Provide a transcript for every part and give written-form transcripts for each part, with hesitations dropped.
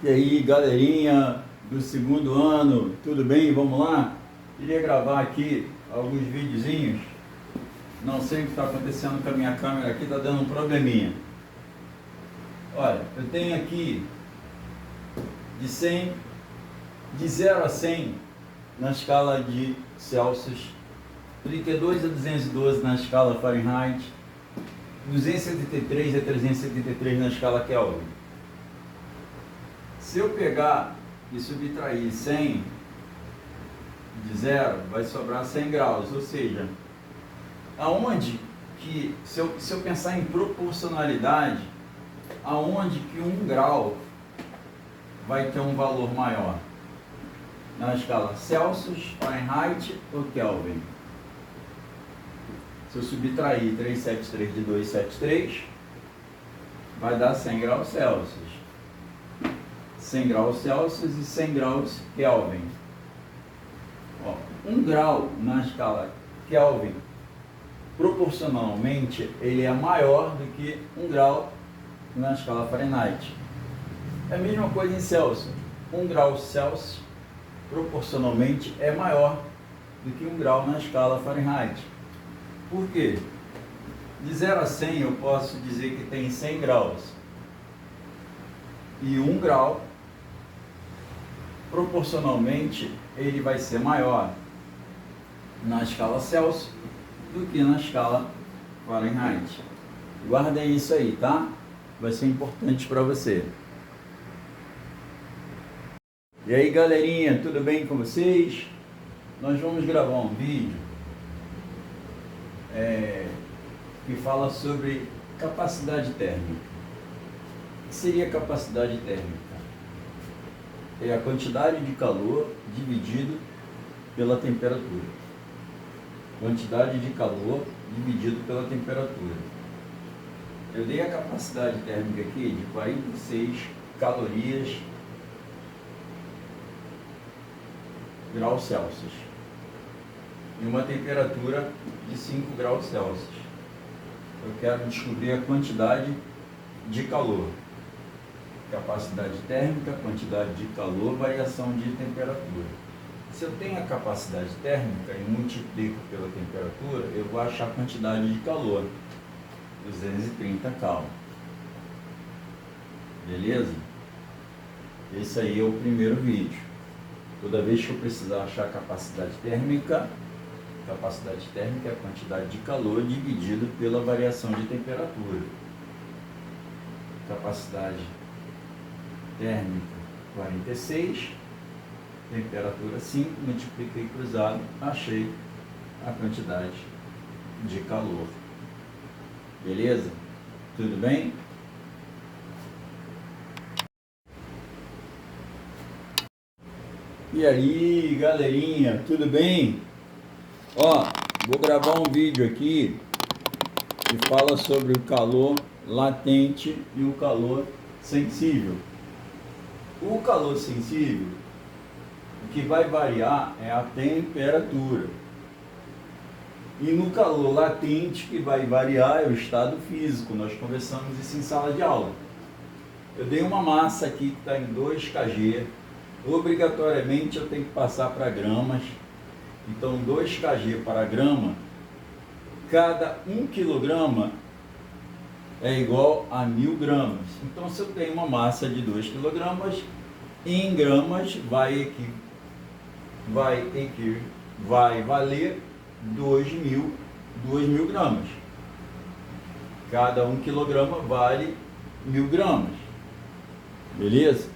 E aí, galerinha do segundo ano, tudo bem? Vamos lá? Queria gravar aqui alguns videozinhos. Não sei o que está acontecendo com a minha câmera aqui, está dando um probleminha. Olha, eu tenho aqui de 0 a 100 na escala de Celsius, 32 a 212 na escala Fahrenheit, 273 a 373 na escala Kelvin. Se eu pegar e subtrair 100 de 0, vai sobrar 100 graus, ou seja, aonde que, se eu pensar em proporcionalidade, aonde que 1 grau vai ter um valor maior? Na escala Celsius, Fahrenheit ou Kelvin? Se eu subtrair 373 de 273, vai dar 100 graus Celsius. 100 graus Celsius e 100 graus Kelvin. Ó, 1 grau na escala Kelvin, proporcionalmente, ele é maior do que 1 grau na escala Fahrenheit. É a mesma coisa em Celsius. 1 grau Celsius, proporcionalmente, é maior do que 1 grau na escala Fahrenheit. Por quê? De 0 a 100 eu posso dizer que tem 100 graus. E 1 grau, proporcionalmente, ele vai ser maior na escala Celsius do que na escala Fahrenheit. Guardem isso aí, tá? Vai ser importante para você. E aí, galerinha, tudo bem com vocês? Nós vamos gravar um vídeo que fala sobre capacidade térmica. O que seria capacidade térmica? É a quantidade de calor dividido pela temperatura. Quantidade de calor dividido pela temperatura. Eu dei a capacidade térmica aqui de 46 calorias graus Celsius e uma temperatura de 5 graus Celsius. Eu quero descobrir a quantidade de calor. Capacidade térmica, quantidade de calor, variação de temperatura. Se eu tenho a capacidade térmica e multiplico pela temperatura, eu vou achar a quantidade de calor, 230 cal. Beleza? Esse aí é o primeiro vídeo. Toda vez que eu precisar achar a capacidade térmica é a quantidade de calor dividido pela variação de temperatura. Capacidade térmica 46, temperatura 5, multipliquei cruzado, achei a quantidade de calor. Beleza? Tudo bem? E aí, galerinha, tudo bem? Ó, vou gravar um vídeo aqui que fala sobre o calor latente e o calor sensível. O calor sensível, o que vai variar é a temperatura. E no calor latente, que vai variar é o estado físico. Nós conversamos isso em sala de aula. Eu dei uma massa aqui que está em 2 kg. Obrigatoriamente eu tenho que passar para gramas. Então 2 kg para grama, cada 1 kg é igual a 1000 gramas. Então se eu tenho uma massa de 2 kg, em gramas vai valer 2.000 gramas. Cada 1 kg vale 1000 gramas. Beleza?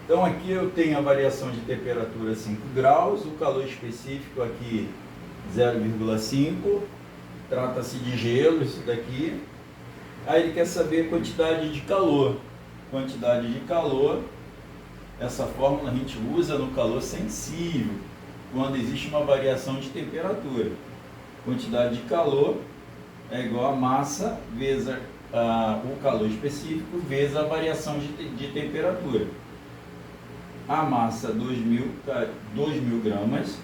Então aqui eu tenho a variação de temperatura 5 graus, o calor específico aqui 0,5, trata-se de gelo isso daqui. Aí ele quer saber a quantidade de calor. Quantidade de calor, essa fórmula a gente usa no calor sensível, quando existe uma variação de temperatura. Quantidade de calor é igual a massa vezes o calor específico vezes a variação de temperatura. A massa 2.000 gramas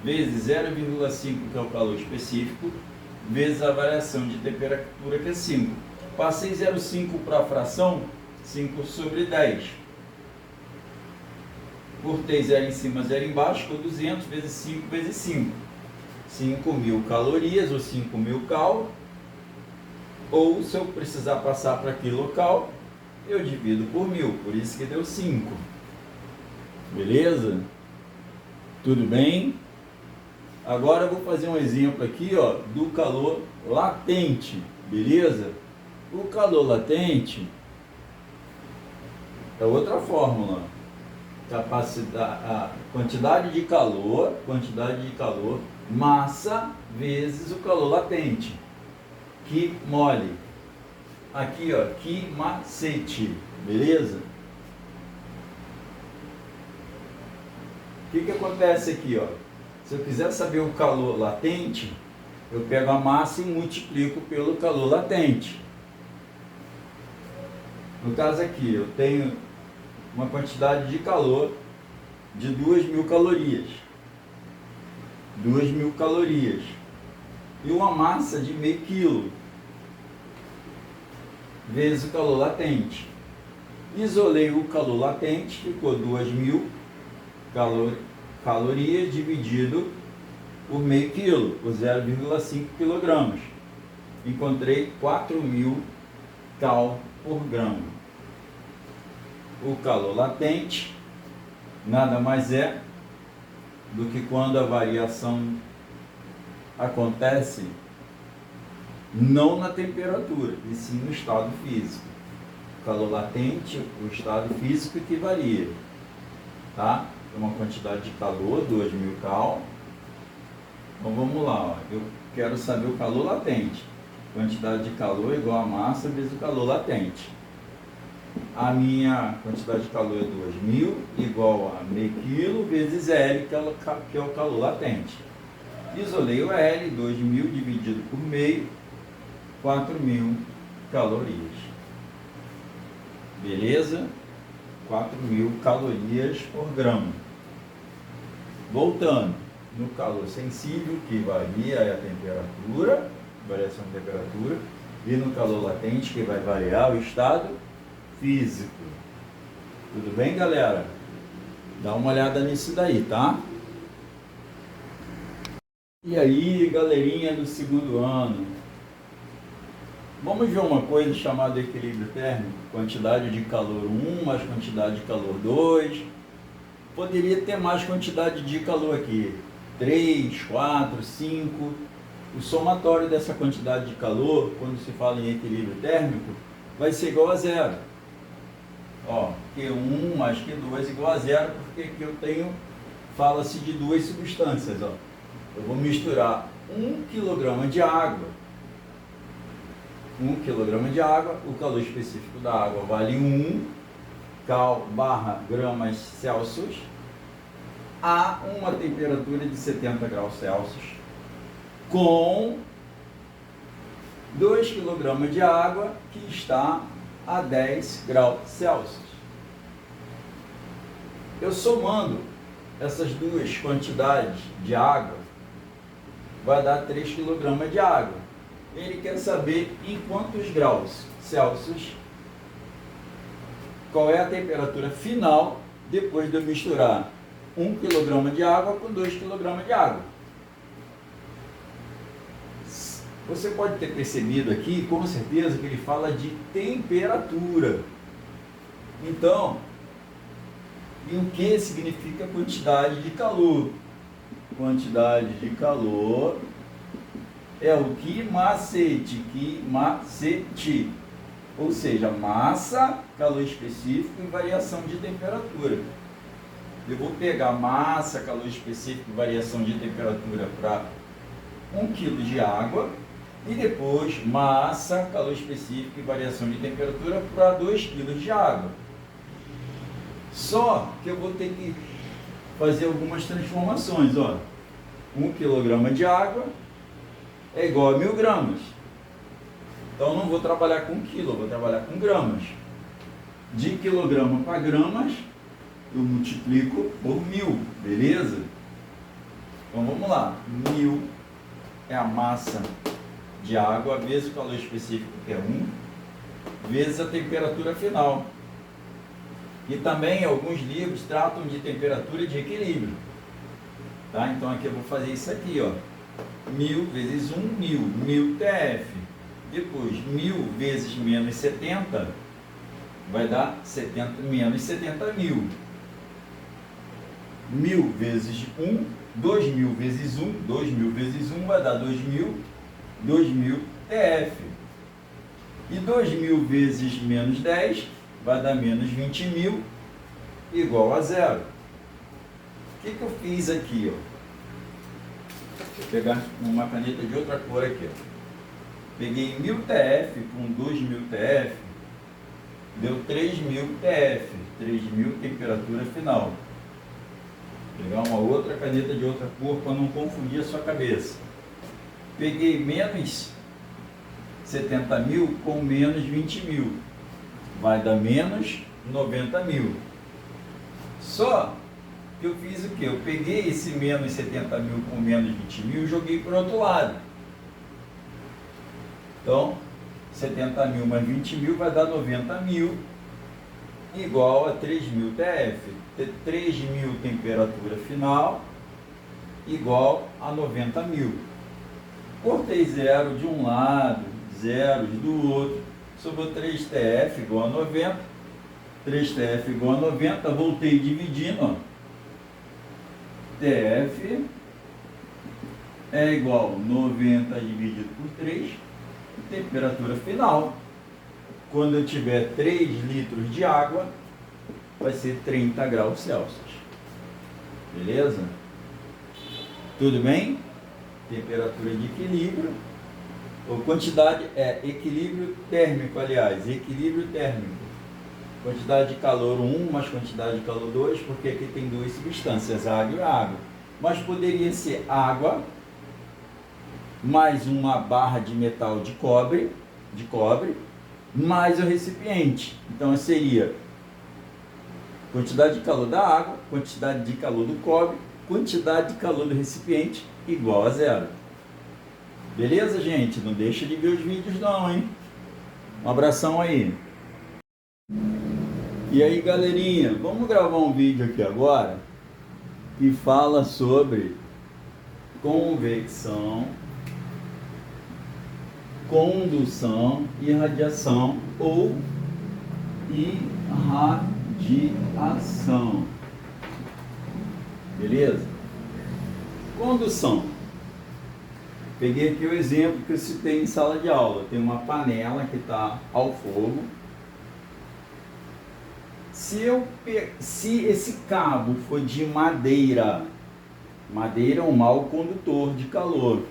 vezes 0,5, que é o calor específico, vezes a variação de temperatura, que é 5. Passei 0,5 para a fração, 5 sobre 10. Por ter 0 em cima, 0 embaixo, ficou 200 vezes 5 vezes 5. 5.000 calorias, ou 5.000 cal. Ou, se eu precisar passar para quilocal, eu divido por 1.000. Por isso que deu 5. Beleza? Tudo bem? Agora eu vou fazer um exemplo aqui, ó, do calor latente. Beleza? O calor latente é outra fórmula. A quantidade de calor, massa vezes o calor latente. Que mole. Aqui, ó, que macete. Beleza? O que acontece aqui, ó? Se eu quiser saber o calor latente, eu pego a massa e multiplico pelo calor latente. No caso aqui, eu tenho uma quantidade de calor de 2.000 calorias. 2.000 calorias. E uma massa de meio quilo, vezes o calor latente. Isolei o calor latente, ficou 2.000 calorias dividido por meio quilo, por 0,5 quilogramas. Encontrei 4.000 cal por grama. O calor latente nada mais é do que quando a variação acontece não na temperatura, e sim no estado físico. O calor latente, o estado físico que varia, tá? Uma quantidade de calor, 2.000 cal. Então vamos lá, ó. Eu quero saber o calor latente. Quantidade de calor é igual a massa vezes o calor latente. A minha quantidade de calor é 2.000 igual a meio quilo vezes L, que é o calor latente. Isolei o L, 2.000 dividido por meio, 4.000 calorias. Beleza? 4.000 calorias por grama. Voltando, no calor sensível, que varia a temperatura, variação de temperatura, e no calor latente, que vai variar o estado físico. Tudo bem, galera? Dá uma olhada nisso daí, tá? E aí, galerinha do segundo ano? Vamos ver uma coisa chamada equilíbrio térmico. Quantidade de calor 1 mais quantidade de calor 2. Poderia ter mais quantidade de calor aqui. 3, 4, 5. O somatório dessa quantidade de calor, quando se fala em equilíbrio térmico, vai ser igual a zero. Ó, Q1 mais Q2 igual a zero, porque aqui eu tenho, fala-se de duas substâncias, ó. Eu vou misturar 1 kg de água. 1 kg de água, o calor específico da água vale 1 cal/gramas Celsius a uma temperatura de 70 graus Celsius, com 2 kg de água que está a 10 graus Celsius. Eu somando essas duas quantidades de água, vai dar 3 kg de água. Ele quer saber em quantos graus Celsius, qual é a temperatura final depois de eu misturar 1 kg de água com 2 kg de água. Você pode ter percebido aqui, com certeza, que ele fala de temperatura. Então, e o que significa quantidade de calor? Quantidade de calor é o que macete, ou seja, massa, calor específico e variação de temperatura. Eu vou pegar massa, calor específico e variação de temperatura para 1 kg de água e depois massa, calor específico e variação de temperatura para 2 kg de água. Só que eu vou ter que fazer algumas transformações, ó. 1 kg de água é igual a 1.000 gramas. Então eu não vou trabalhar com quilo, eu vou trabalhar com gramas. De quilograma para gramas, eu multiplico por 1.000, beleza? Então vamos lá. 1.000 é a massa de água vezes o calor específico, que é 1, vezes a temperatura final, E também alguns livros tratam de temperatura de equilíbrio. Tá? Então aqui eu vou fazer isso aqui, ó. 1000 vezes 1, 1000, 1000 TF. Depois, 1000 vezes menos 70, vai dar 70, menos 70.000. 1000 vezes 1, 2000 vezes 1, 2000 vezes 1 vai dar 2000, 2000 TF. E 2000 vezes menos 10 vai dar menos 20.000 igual a zero. O que eu fiz aqui, ó? Vou pegar uma caneta de outra cor aqui, ó. Peguei 1000 TF com 2000 TF, deu 3000 TF, 3000 temperatura final. Vou pegar uma outra caneta de outra cor para não confundir a sua cabeça. Peguei menos 70.000 com menos 20.000, vai dar menos 90.000. Só que eu fiz o que? Eu peguei esse menos 70.000 com menos 20.000 e joguei para o outro lado. Então, 70.000 mais 20.000 vai dar 90.000 igual a 3.000 TF. 3.000 temperatura final igual a 90.000. Cortei zero de um lado, zeros do outro, sobrou 3 TF igual a 90. 3 TF igual a 90, voltei dividindo, ó. TF é igual a 90 dividido por 3, temperatura final. Quando eu tiver 3 litros de água, vai ser 30 graus Celsius. Beleza? Tudo bem? Temperatura de equilíbrio. Ou quantidade é equilíbrio térmico, aliás, equilíbrio térmico. Quantidade de calor 1 mais quantidade de calor 2, porque aqui tem duas substâncias, água e água. Mas poderia ser água mais uma barra de metal de cobre, mais o recipiente. Então seria quantidade de calor da água, quantidade de calor do cobre, quantidade de calor do recipiente igual a zero. Beleza, gente? Não deixa de ver os vídeos não, hein? Um abração aí. E aí, galerinha, vamos gravar um vídeo aqui agora que fala sobre convecção, condução e radiação ou irradiação. Beleza? Condução. Peguei aqui o exemplo que eu citei em sala de aula. Tem uma panela que está ao fogo. Se esse cabo for de madeira, madeira é um mau condutor de calor.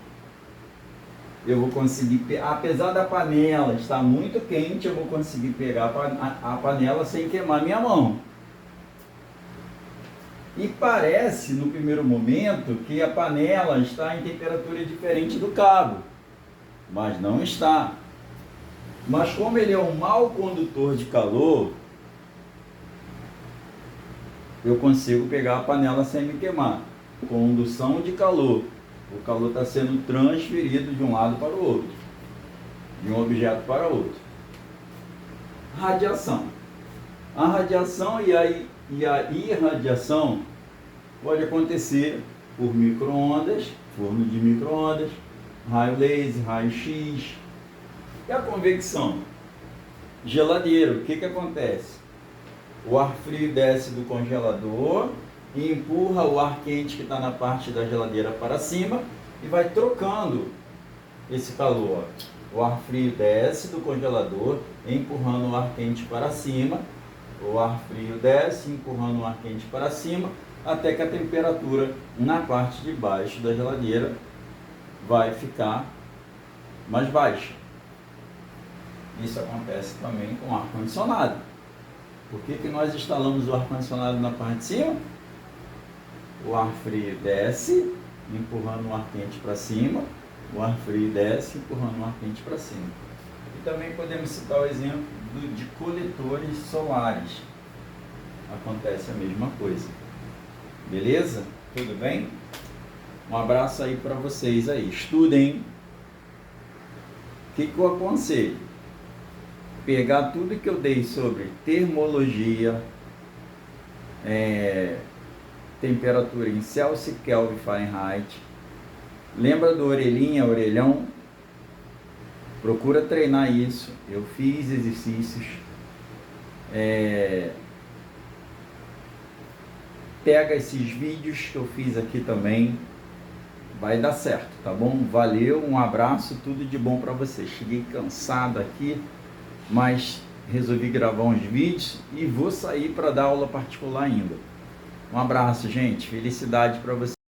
Eu vou conseguir, apesar da panela estar muito quente, eu vou conseguir pegar a panela sem queimar minha mão. E parece, no primeiro momento, que a panela está em temperatura diferente do cabo, mas não está. Mas como ele é um mau condutor de calor, eu consigo pegar a panela sem me queimar. Condução de calor. O calor está sendo transferido de um lado para o outro, de um objeto para outro. Radiação. A radiação e a irradiação pode acontecer por micro-ondas, forno de micro-ondas, raio laser, raio X. E a convecção? Geladeira. O que acontece? O ar frio desce do congelador e empurra o ar quente que está na parte da geladeira para cima e vai trocando esse calor. O ar frio desce do congelador, empurrando o ar quente para cima. O ar frio desce, empurrando o ar quente para cima, até que a temperatura na parte de baixo da geladeira vai ficar mais baixa. Isso acontece também com o ar-condicionado. Por que nós instalamos o ar-condicionado na parte de cima? O ar frio desce, empurrando o ar quente para cima. O ar frio desce, empurrando o ar quente para cima. E também podemos citar o exemplo de coletores solares. Acontece a mesma coisa. Beleza? Tudo bem? Um abraço aí para vocês aí. Estudem. O que eu aconselho? Pegar tudo que eu dei sobre termologia, temperatura em Celsius, Kelvin, Fahrenheit. Lembra do orelhinha, orelhão? Procura treinar isso. Eu fiz exercícios. Pega esses vídeos que eu fiz aqui também. Vai dar certo, tá bom? Valeu, um abraço, tudo de bom para vocês. Cheguei cansado aqui, mas resolvi gravar uns vídeos e vou sair para dar aula particular ainda. Um abraço, gente. Felicidade para vocês.